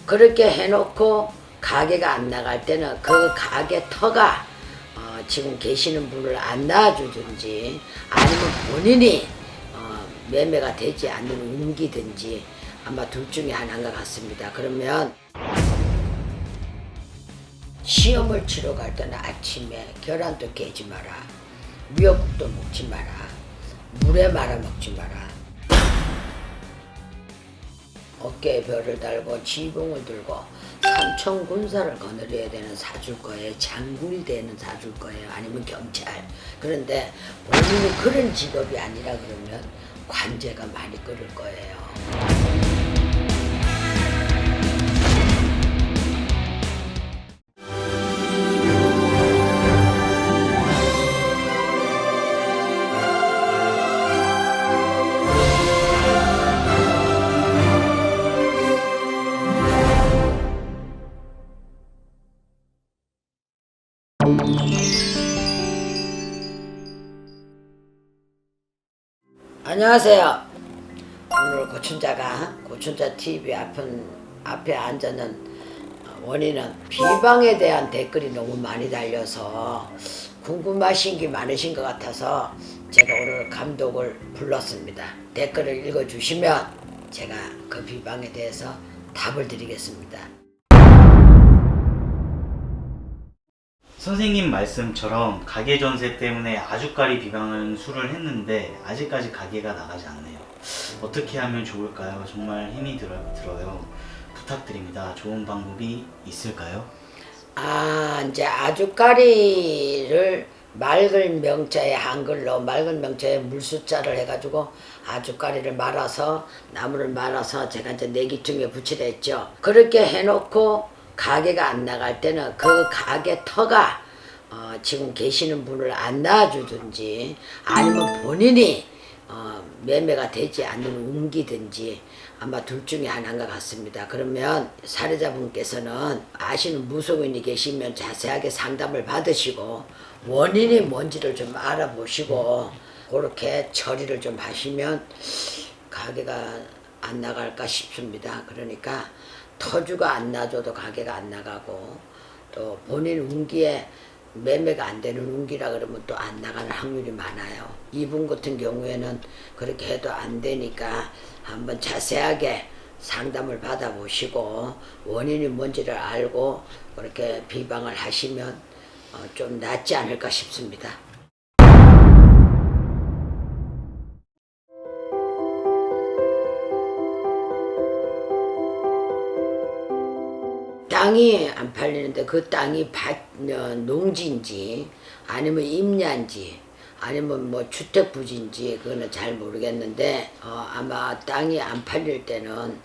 그렇게 해놓고 가게가 안 나갈 때는 그 가게 터가 지금 계시는 분을 안 낳아주든지 아니면 본인이 매매가 되지 않는 운기든지 아마 둘 중에 하나인 것 같습니다. 그러면 시험을 치러 갈 때는 아침에 계란도 깨지 마라, 미역국도 먹지 마라, 물에 말아 먹지 마라, 어깨에 별을 달고 지붕을 들고 삼천군사를 거느려야 되는 사줄 거예요. 장군이 되는 사줄 거예요. 아니면 경찰. 그런데 본인이 그런 직업이 아니라 그러면 관제가 많이 끓을 거예요. 안녕하세요. 오늘 고춘자 TV 앞에 앉아는 원인은 비방에 대한 댓글이 너무 많이 달려서 궁금하신 게 많으신 것 같아서 제가 오늘 감독을 불렀습니다. 댓글을 읽어주시면 제가 그 비방에 대해서 답을 드리겠습니다. 선생님 말씀처럼 가게 전세 때문에 아주까리 비방을 수를 했는데 아직까지 가게가 나가지 않네요. 어떻게 하면 좋을까요? 정말 힘이 들어요. 부탁드립니다. 좋은 방법이 있을까요? 이제 아주까리를 맑은 명자에 한글로 맑은 명자에 물숫자를 해가지고 아주까리를 말아서 나무를 말아서 제가 이제 내기퉁에 붙이려 했죠. 그렇게 해놓고 가게가 안 나갈 때는 그 가게 터가 지금 계시는 분을 안 낳아주든지 아니면 본인이 매매가 되지 않는 운기든지 아마 둘 중에 하나인 것 같습니다. 그러면 사례자분께서는 아시는 무속인이 계시면 자세하게 상담을 받으시고 원인이 뭔지를 좀 알아보시고 그렇게 처리를 좀 하시면 가게가 안 나갈까 싶습니다. 그러니까 터주가 안 나줘도 가게가 안 나가고 또 본인 운기에 매매가 안 되는 운기라 그러면 또 안 나가는 확률이 많아요. 이분 같은 경우에는 그렇게 해도 안 되니까 한번 자세하게 상담을 받아보시고 원인이 뭔지를 알고 그렇게 비방을 하시면 좀 낫지 않을까 싶습니다. 땅이 안 팔리는데 그 땅이 농지인지 아니면 임야인지 아니면 뭐 주택부지인지 그거는 잘 모르겠는데 아마 땅이 안 팔릴 때는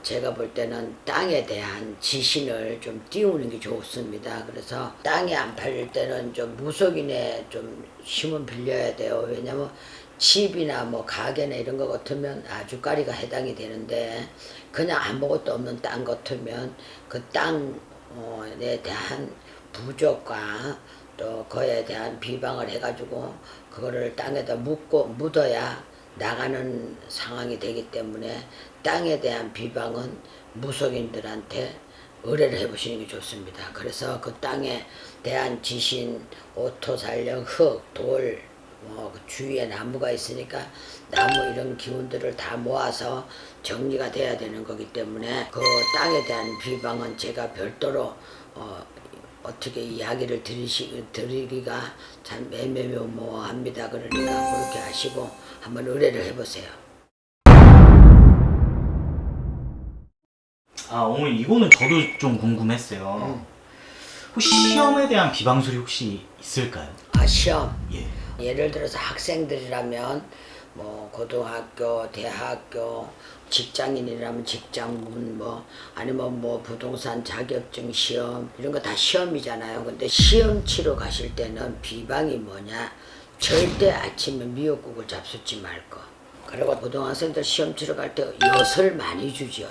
제가 볼 때는 땅에 대한 지신을 좀 띄우는 게 좋습니다. 그래서 땅이 안 팔릴 때는 좀 무속인의 좀 힘을 빌려야 돼요. 왜냐면 집이나 뭐 가게나 이런 거 같으면 아주까리가 해당이 되는데 그냥 아무것도 없는 땅 같으면 그 땅에 대한 부족과 또 그에 대한 비방을 해가지고 그거를 땅에다 묻어야 나가는 상황이 되기 때문에 땅에 대한 비방은 무속인들한테 의뢰를 해보시는 게 좋습니다. 그래서 그 땅에 대한 지신, 오토살령, 흙, 돌, 그 주위에 나무가 있으니까 나무 이런 기운들을 다 모아서 정리가 돼야 되는 거기 때문에 그 땅에 대한 비방은 제가 별도로 어떻게 이야기를 드리기가 참 애매모호합니다. 그러니까 그렇게 하시고 한번 의뢰를 해보세요. 어머니 이거는 저도 좀 궁금했어요. 혹시 시험에 대한 비방술이 혹시 있을까요? 시험. 예. 예를 들어서 학생들이라면 뭐 고등학교, 대학교, 직장인이라면 직장문 아니면 뭐 부동산 자격증 시험 이런 거 다 시험이잖아요. 근데 시험 치러 가실 때는 비방이 뭐냐? 절대 아침에 미역국을 잡수지 말 거. 그리고 고등학생들 시험 치러 갈 때 엿을 많이 주죠.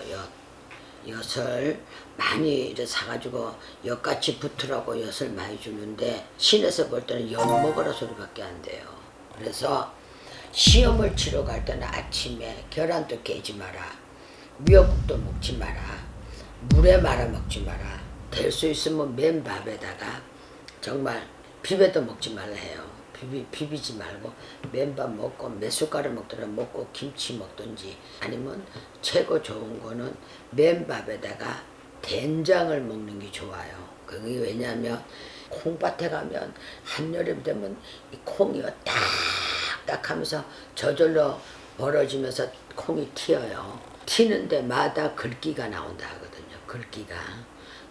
엿을 많이 이렇게 사가지고 엿같이 붙으라고 엿을 많이 주는데 신에서 볼 때는 엿 먹으라 소리밖에 안 돼요. 그래서 시험을 치러 갈 때는 아침에 계란도 깨지 마라, 미역국도 먹지 마라, 물에 말아 먹지 마라. 될 수 있으면 맨밥에다가 정말 비벼도 먹지 말라 해요. 비비지 말고 맨밥 먹고 몇 숟가락 먹더라도 먹고 김치 먹든지 아니면 최고 좋은 거는 맨밥에다가 된장을 먹는 게 좋아요. 그게 왜냐하면 콩밭에 가면 한여름 되면 이 콩이 딱딱 하면서 저절로 벌어지면서 콩이 튀어요. 튀는 데마다 글기가 나온다 하거든요. 글기가.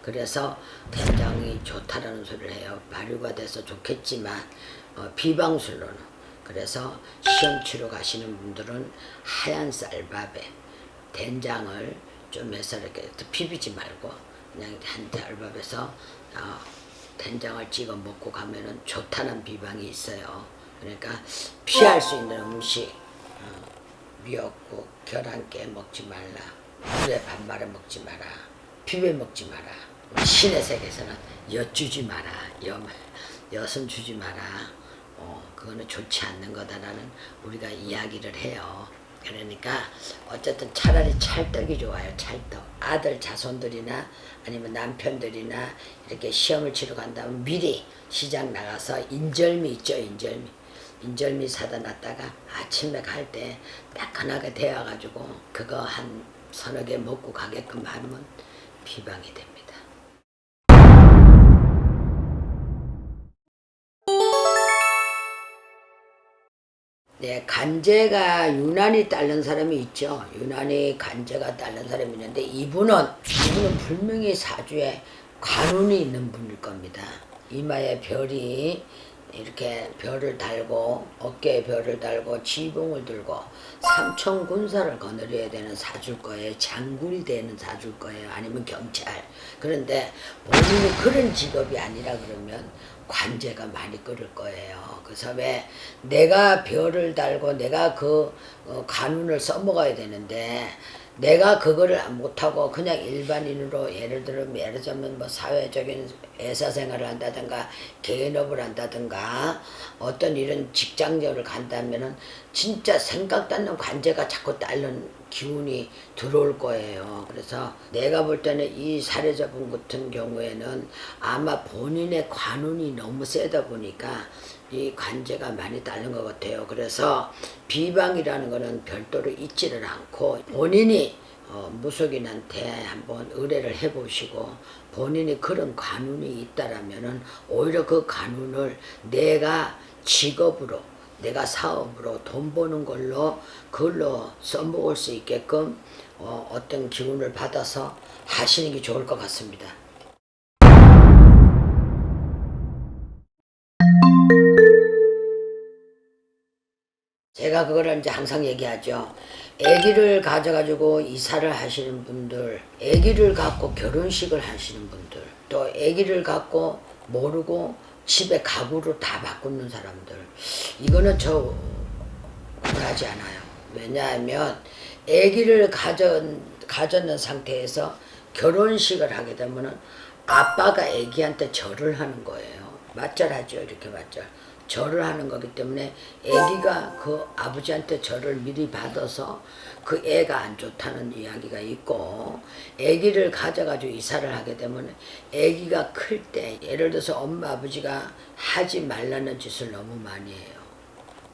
그래서 된장이 좋다라는 소리를 해요. 발효가 돼서 좋겠지만 비방술로는. 그래서 시험 치러 가시는 분들은 하얀 쌀밥에 된장을 좀 해서 이렇게 비비지 말고 그냥 한 쌀밥에서 된장을 찍어 먹고 가면은 좋다는 비방이 있어요. 그러니까 피할 수 있는 음식, 미역국, 계란깨 먹지 말라. 물에 밥 말아 먹지 마라. 비벼 먹지 마라. 신의 세계에서는 엿 주지 마라. 엿은 주지 마라. 그거는 좋지 않는 거다라는 우리가 이야기를 해요. 그러니까 어쨌든 차라리 찰떡이 좋아요. 찰떡. 아들 자손들이나 아니면 남편들이나 이렇게 시험을 치러 간다면 미리 시장 나가서 인절미 있죠. 인절미 사다 놨다가 아침에 갈 때 따끈하게 데워가지고 그거 한 서너 개 먹고 가게끔 하면 비방이 됩니다. 네, 간제가 유난히 따른 사람이 있죠. 유난히 간제가 따른 사람이 있는데 이분은 분명히 사주에 관운이 있는 분일 겁니다. 이마에 별이 이렇게 별을 달고 어깨에 별을 달고 지붕을 들고 삼천 군사를 거느려야 되는 사주일 거예요. 장군이 되는 사주일 거예요. 아니면 경찰. 그런데 본인이 그런 직업이 아니라 그러면 관제가 많이 끓을 거예요. 그래서 왜 내가 별을 달고 내가 그 관운을 써먹어야 되는데 내가 그거를 못하고 그냥 일반인으로 예를 들자면 뭐 사회적인 회사생활을 한다든가 개인업을 한다든가 어떤 이런 직장적을 간다면은 진짜 생각도 않는 관제가 자꾸 따르는 기운이 들어올 거예요. 그래서 내가 볼 때는 이 사례자분 같은 경우에는 아마 본인의 관운이 너무 세다 보니까 이 관제가 많이 따른 것 같아요. 그래서 비방이라는 거는 별도로 있지를 않고 본인이 무속인한테 한번 의뢰를 해보시고 본인이 그런 관운이 있다라면은 오히려 그 관운을 내가 직업으로 내가 사업으로 돈 버는 걸로 그걸로 써먹을 수 있게끔 어떤 기운을 받아서 하시는 게 좋을 것 같습니다. 제가 그거를 이제 항상 얘기하죠. 아기를 가져가지고 이사를 하시는 분들, 아기를 갖고 결혼식을 하시는 분들, 또 아기를 갖고 모르고 집에 가구를 다 바꾸는 사람들, 이거는 저 원하지 않아요. 왜냐하면 아기를 가졌는 상태에서 결혼식을 하게 되면은 아빠가 아기한테 절을 하는 거예요. 맞절하죠. 이렇게 맞절. 절을 하는 거기 때문에 아기가 그 아버지한테 절을 미리 받아서 그 애가 안 좋다는 이야기가 있고 아기를 가져가지고 이사를 하게 되면 아기가 클 때 예를 들어서 엄마 아버지가 하지 말라는 짓을 너무 많이 해요.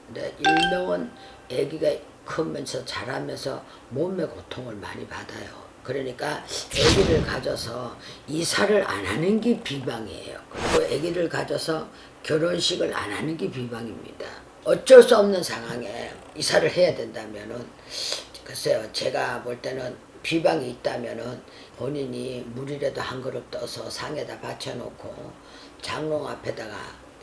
근데 일명은 아기가 크면서 자라면서 몸의 고통을 많이 받아요. 그러니까 아기를 가져서 이사를 안 하는 게 비방이에요. 그리고 아기를 가져서 결혼식을 안 하는 게 비방입니다. 어쩔 수 없는 상황에 이사를 해야 된다면은 글쎄요, 제가 볼 때는 비방이 있다면은 본인이 물이라도 한 그릇 떠서 상에다 받쳐놓고 장롱 앞에다가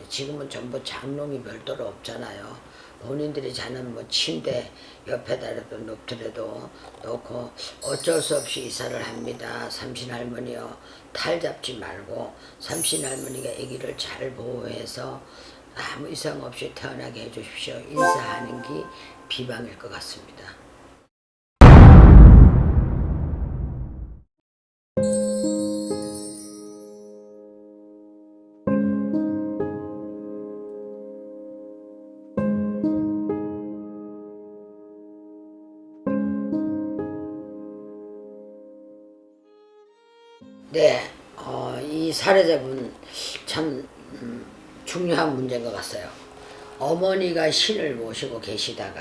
지금은 전부 장롱이 별도로 없잖아요. 본인들이 자는 뭐 침대 옆에다라도 놓더라도 놓고 어쩔 수 없이 이사를 합니다. 삼신할머니요. 탈 잡지 말고 삼신할머니가 아기를 잘 보호해서 아무 이상 없이 태어나게 해주십시오. 인사하는 게 비방일 것 같습니다. 네, 이 사례자분 참 중요한 문제인 것 같아요. 어머니가 신을 모시고 계시다가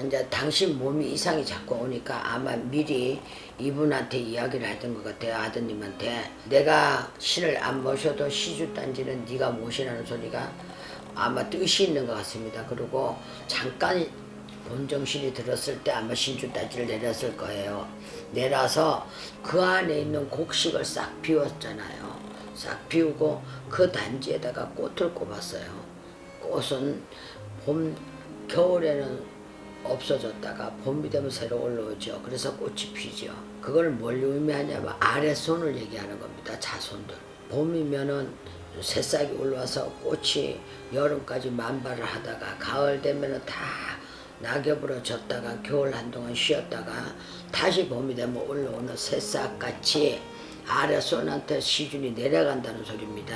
이제 당신 몸이 이상이 자꾸 오니까 아마 미리 이분한테 이야기를 했던 것 같아요. 아드님한테 내가 신을 안 모셔도 시주단지는 네가 모시라는 소리가 아마 뜻이 있는 것 같습니다. 그리고 잠깐 본정신이 들었을 때 아마 신주단지를 내렸을 거예요. 내려서 그 안에 있는 곡식을 싹 비웠잖아요. 싹 비우고 그 단지에다가 꽃을 꼽았어요. 꽃은 겨울에는 없어졌다가 봄이 되면 새로 올라오죠. 그래서 꽃이 피죠. 그걸 뭘 의미하냐면 아래손을 얘기하는 겁니다. 자손들. 봄이면은 새싹이 올라와서 꽃이 여름까지 만발을 하다가 가을 되면은 다 낙엽으로 졌다가 겨울 한동안 쉬었다가 다시 봄이 되면 올라오는 새싹같이 아래손한테 시준이 내려간다는 소리입니다.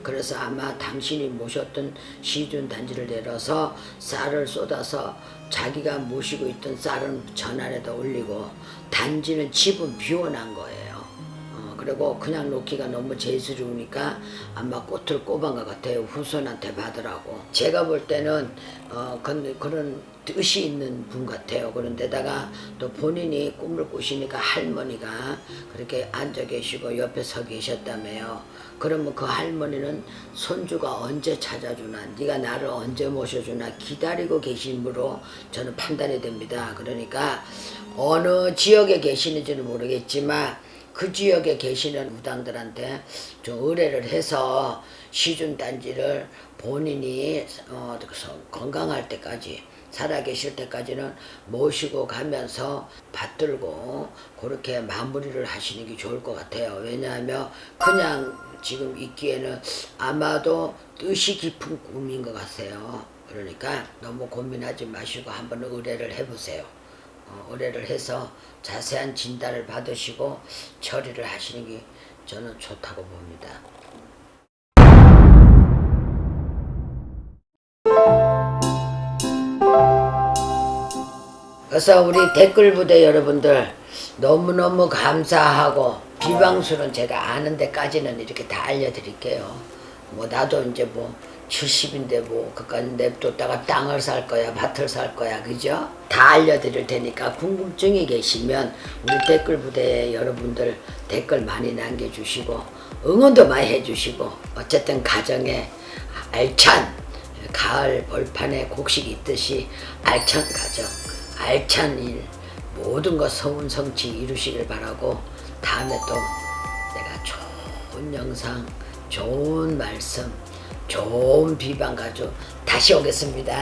그래서 아마 당신이 모셨던 시준 단지를 내려서 쌀을 쏟아서 자기가 모시고 있던 쌀은 전 아래다 올리고 단지는 집은 비워난 거예요. 그리고 그냥 놓기가 너무 재수로우니까 아마 꽃을 꼽은 것 같아요. 후손한테 받으라고. 제가 볼 때는 그런 뜻이 있는 분 같아요. 그런데다가 또 본인이 꿈을 꾸시니까 할머니가 그렇게 앉아 계시고 옆에 서 계셨다며요. 그러면 그 할머니는 손주가 언제 찾아주나, 네가 나를 언제 모셔주나 기다리고 계심으로 저는 판단이 됩니다. 그러니까 어느 지역에 계시는지는 모르겠지만 그 지역에 계시는 무당들한테 좀 의뢰를 해서 시준단지를 본인이 건강할 때까지 살아계실 때까지는 모시고 가면서 받들고 그렇게 마무리를 하시는 게 좋을 것 같아요. 왜냐하면 그냥 지금 있기에는 아마도 뜻이 깊은 꿈인 것 같아요. 그러니까 너무 고민하지 마시고 한번 의뢰를 해보세요. 의뢰를 해서 자세한 진단을 받으시고 처리를 하시는 게 저는 좋다고 봅니다. 그래서 우리 댓글 부대 여러분들 너무너무 감사하고 비방술은 제가 아는 데까지는 이렇게 다 알려드릴게요. 뭐 나도 이제 뭐 70인데 뭐 그까지 냅뒀다가 땅을 살 거야 밭을 살 거야 그죠? 다 알려드릴 테니까 궁금증이 계시면 우리 댓글 부대 여러분들 댓글 많이 남겨주시고 응원도 많이 해주시고 어쨌든 가정에 알찬 가을 벌판에 곡식이 있듯이 알찬 가정 알찬 일 모든 것 성운성치 이루시길 바라고 다음에 또 내가 좋은 영상 좋은 말씀 좋은 비방 가지고 다시 오겠습니다.